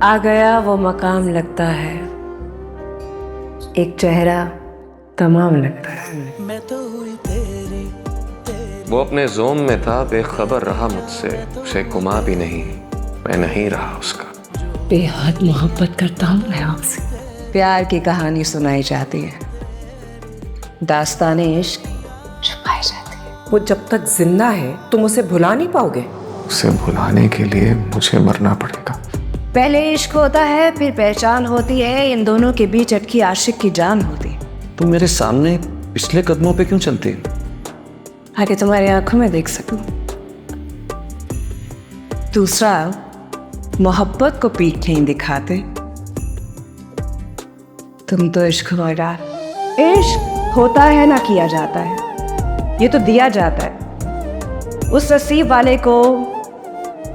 आ गया वो मकाम लगता है, एक चेहरा तमाम लगता है। वो अपने जोम में था, बेखबर रहा मुझसे, उसे गुमा भी नहीं, मैं नहीं रहा उसका। बेहद मोहब्बत करता हूँ मैं आपसे। प्यार की कहानी सुनाई जाती है, दास्ताने इश्क छुपाई जाती है। वो जब तक जिंदा है तुम उसे भुला नहीं पाओगे। उसे भुलाने के लिए मुझे मरना पड़ेगा। पहले इश्क होता है, फिर पहचान होती है, इन दोनों के बीच अटकी आशिक की जान होती है। तुम मेरे सामने पिछले कदमों पे क्यों चलती? ताकि तुम्हारी आंखों में देख सकूं। दूसरा, मोहब्बत को पीठ नहीं दिखाते, तुम तो इश्क हो यार। इश्क होता है ना किया जाता है, ये तो दिया जाता है उस नसीब वाले को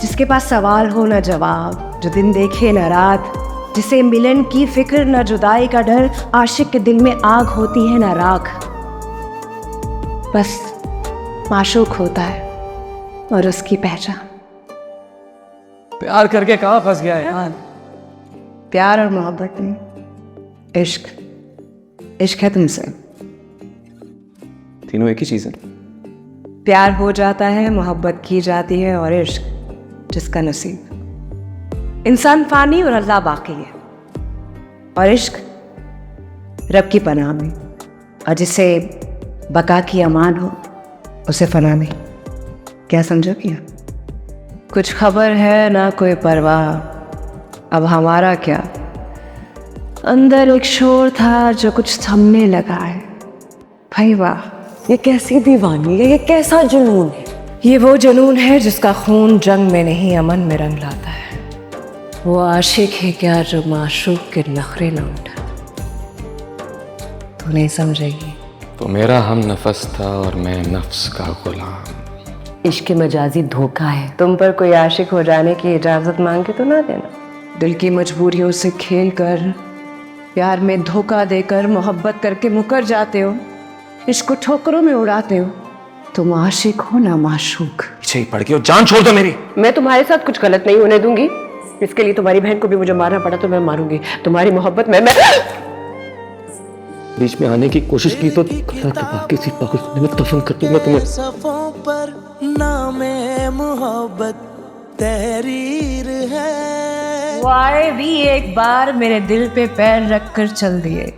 जिसके पास सवाल हो ना जवाब, जो दिन देखे न रात, जिसे मिलन की फिक्र न जुदाई का डर, आशिक के दिल में आग होती है ना राख। बस माशूक होता है और उसकी पहचान। प्यार करके कहाँ फंस गया है? हाँ, प्यार और मोहब्बत नहीं, इश्क। इश्क है तुमसे। तीनों एक ही चीज है। प्यार हो जाता है, मोहब्बत की जाती है, और इश्क जिसका नसीब। इंसान फानी और अल्लाह बाकी है, और इश्क रब की पनाह में, और जिसे बका की अमान हो उसे फना नहीं। क्या समझो किया? कुछ खबर है ना कोई परवाह, अब हमारा क्या। अंदर एक शोर था जो कुछ थमने लगा है। भाई वाह, ये कैसी दीवानी है, ये कैसा जुनून है। ये वो जुनून है जिसका खून जंग में नहीं अमन में रंग लाता है। वो आशिक है क्या जो माशूक के नखरे न उठा। तू नहीं समझेगी। तो मेरा हम नफस था और मैं नफ्स का गुलाम। इश्क मजाजी धोखा है। तुम पर कोई आशिक हो जाने की इजाजत मांगे तो ना देना। दिल की मजबूरियों से खेल कर, प्यार में धोखा देकर, मोहब्बत करके मुकर जाते हो, इश्क को ठोकरों में उड़ाते हो। तुम आशिक हो ना माशूक। पीछे ही पड़ गई हो, जान छोड़ दो मेरी। मैं तुम्हारे साथ कुछ गलत नहीं होने दूंगी। इसके लिए तुम्हारी बहन को भी मुझे मारना पड़ा तो मैं मारूंगी। तुम्हारी मोहब्बत में मैं बीच में आने की कोशिश की तो किसी पागल में दफन कर दूंगा तुम्हें। सफों पर नामे मोहब्बत तहरीर है। वो आए भी एक बार मेरे दिल पे पैर रख कर चल दिए।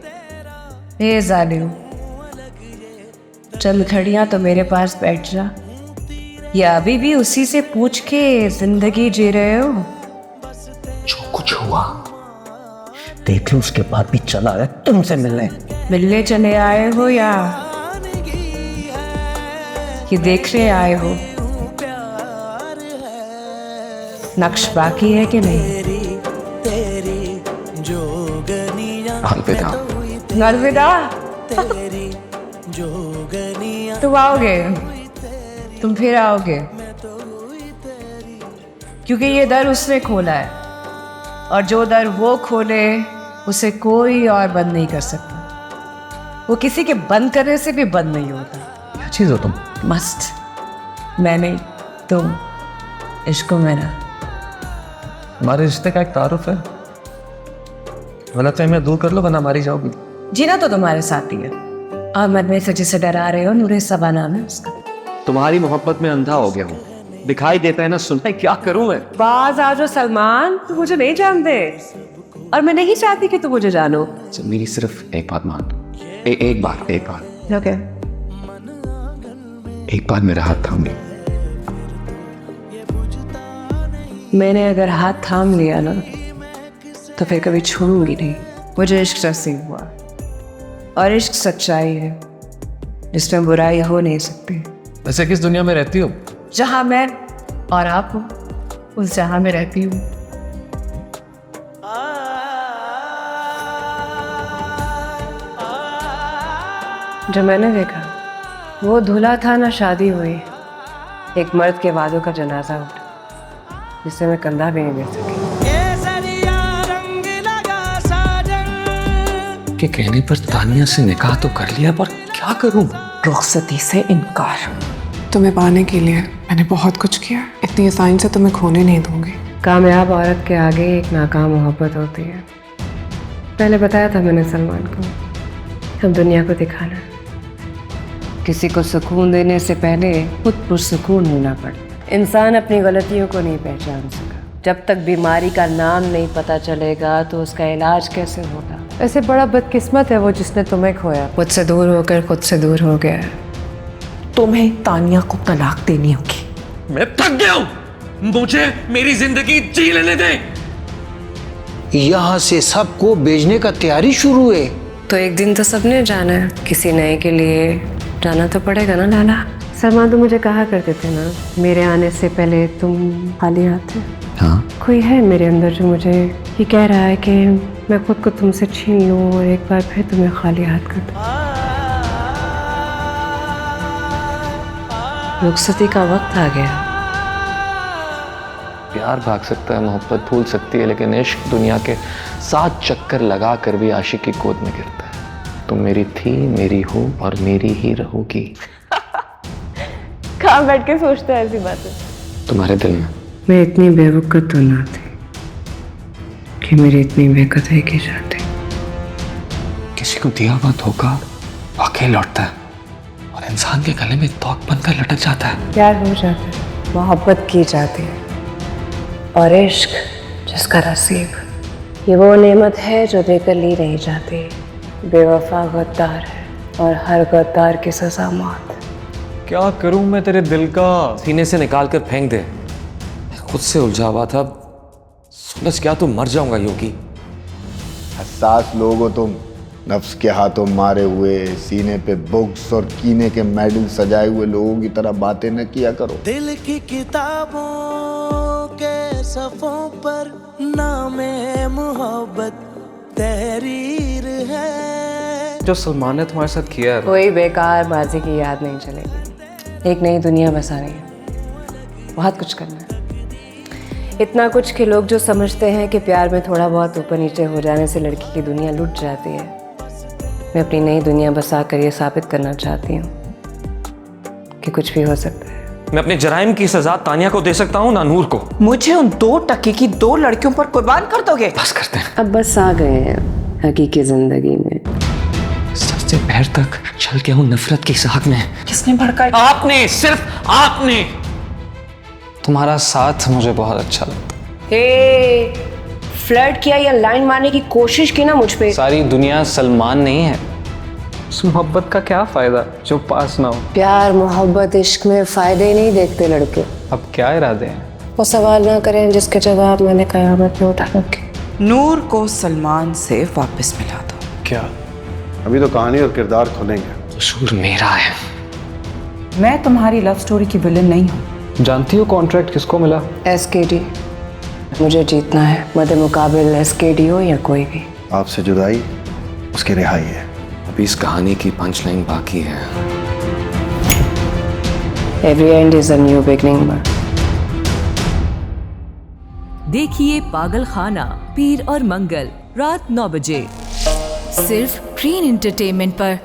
ए जालिम, चंद घड़ियां तो मेरे पास बैठ जा, या अभी भी उसी से पूछ के जिंदगी जी रहे हो? जो कुछ हुआ देख लो, उसके बाद भी चला है तुमसे मिलने चले आए हो या ये देखने आए हो? नक्श बाकी है कि नहीं? अलविदा। अलविदा। तुम आओगे, तुम फिर आओगे, क्योंकि ये दर उसने खोला है, और जो दर वो खोले उसे कोई और बंद नहीं कर सकता। वो किसी के बंद करने से भी बंद नहीं होता। क्या चीज हो तुम? मस्त। मैं नहीं, तुम। इश्क मेरा। हमारे रिश्ते का एक तारुफ है, गलत फहमियां दूर कर लो वरना मारी जाओगी। जीना तो तुम्हारे साथ ही है, और मरने से जिसे डरा रहे हो, नूरे सबा नाम है उसका। तुम्हारी मोहब्बत में अंधा हो गया हूँ, दिखाई देता है ना सुनता है, क्या करूं मैं? बाज आ जाओ सलमान, तू मुझे नहीं जानते और मैं नहीं चाहती कि तू मुझे जानो। मेरी सिर्फ एक बात मान। एक बार ओके। एक बार मेरा हाथ थाम ले। मैंने अगर हाथ थाम लिया ना तो फिर कभी छोड़ूंगी नहीं। मुझे इश्क नसीब हुआ, और इश्क सच्चाई है जिसमें बुराई हो नहीं सकती। वैसे किस दुनिया में रहती हो? जहां मैं और आप हो, उस जहां में रहती हूँ। जो मैंने देखा वो दूल्हा था ना शादी हुई, एक मर्द के वादों का जनाजा उठा जिससे मैं कंधा भी नहीं दे सकी। के कहने पर तानिया से निकाह तो कर लिया, पर क्या करूं? रुखसती से इनकार। तुम्हें पाने के लिए मैंने बहुत कुछ किया। इतनी आसानी से तुम्हें खोने नहीं दूंगी। कामयाब औरत के आगे एक नाकाम मोहब्बत होती है। पहले बताया था मैंने सलमान को, अब दुनिया को दिखाना है। किसी को सुकून देने से पहले खुद पुरसुकून होना पड़ता। इंसान अपनी गलतियों को नहीं पहचान सका। जब तक बीमारी का नाम नहीं पता चलेगा तो उसका इलाज कैसे होगा। ऐसे बड़ा बदकिस्मत है वो जिसने तुम्हें खोया, मुझसे दूर होकर खुद से दूर हो गया है। तुम्हें तानिया को तलाक देनी होगी। मैं थक गया हूं, मुझे मेरी जिंदगी जी लेने दे। यहाँ से सबको भेजने का तैयारी शुरू है। तो एक दिन तो सबने जाना है, किसी नए के लिए जाना तो पड़ेगा ना लाला। सलमान तो मुझे कहा करते थे ना, मेरे आने से पहले तुम खाली हाथ थे। हाँ, कोई है मेरे अंदर जो मुझे ये कह रहा है कि मैं खुद को तुमसे छीन लूं और एक बार फिर तुम्हें खाली हाथ कर दूं। रुखसती का वक्त आ गया। प्यार भाग सकता है, मोहब्बत भूल सकती है, लेकिन इश्क दुनिया के 7 चक्कर लगा कर भी आशिक की गोद में गिरता है। तुम मेरी थी, मेरी हो और मेरी ही रहोगी। कहाँ बैठ के सोचता है ऐसी बातें? तुम्हारे दिल में। मैं इतनी बेवकूफ़ तो ना थी कि मेरी इतनी बेकदरी की जाती। किसी को दिया हुआ धोखा वाकई लौटता है और इंसान के गले में तोक बनकर लटक जाता है। प्यार हो जाता है, मोहब्बत की जाती है, और इश्क जिसका नसीब, ये वो नेमत है जो देकर ली नहीं जाती। बेवफा गद्दार है और हर गद्दार की सजा मौत। क्या करूं मैं तेरे दिल का? सीने से निकाल कर फेंक दे। मैं खुद से उलझा हुआ था, समझ क्या तो मर जाऊंगा योगी। हसास लोग हो तुम, नफ्स के हाथों मारे हुए, सीने पे बुक्स और कीने के मेडल सजाए हुए लोगों की तरह बातें न किया करो। दिल की किताबों के सफ़ों पर नामे मोहब्बत तहरीर है। जो सलमान ने तुम्हारे साथ किया है, कोई बेकार बाजी की याद नहीं चलेगी। एक नई दुनिया बसानी है, बहुत कुछ करना है। इतना कुछ कि लोग जो समझते हैं कि प्यार में थोड़ा बहुत ऊपर नीचे हो जाने से लड़की की दुनिया लुट जाती है, मैं अपनी नई दुनिया बसा कर ये साबित करना चाहती हूँ कि कुछ भी हो सकता है। मैं अपने जराइम की सजा तानिया को दे सकता हूँ, ना नूर को। मुझे उन 2 टके की 2 लड़कियों पर कुर्बान कर दोगे? बस करते हैं। अब बस आ गए हैं हकीकी जिंदगी में। सर से पैर तक चल के हूँ नफरत की साख में। किसने भड़काई? आपने, सिर्फ आपने। तुम्हारा साथ मुझे बहुत अच्छा लगता। फ्लर्ट किया या लाइन मारने की कोशिश की ना मुझ पे। सारी दुनिया सलमान नहीं है। उस मोहब्बत का क्या फायदा जो पास ना हो। प्यार मोहब्बत इश्क में फायदे नहीं देखते लड़के। अब क्या इरादे हैं? वो सवाल ना करें जिसके जवाब मैंने कयामत में उठा रखे। नूर को सलमान से वापस मिला दो। क्या? अभी तो कहानी और किरदार खुलेंगे। कसूर मेरा है। मैं तुम्हारी लव स्टोरी की विलन नहीं हूँ। जानती हो कॉन्ट्रैक्ट किसको मिला? SKD। मुझे जीतना है, मदे मुकाबिल SKD हो या कोई भी। आपसे जुदाई उसकी रिहाई है। अभी इस कहानी की पंच लाइन बाकी है। Every end is a new beginning। देखिए पागल खाना पीर और मंगल रात 9 बजे सिर्फ ग्रीन एंटरटेनमेंट पर।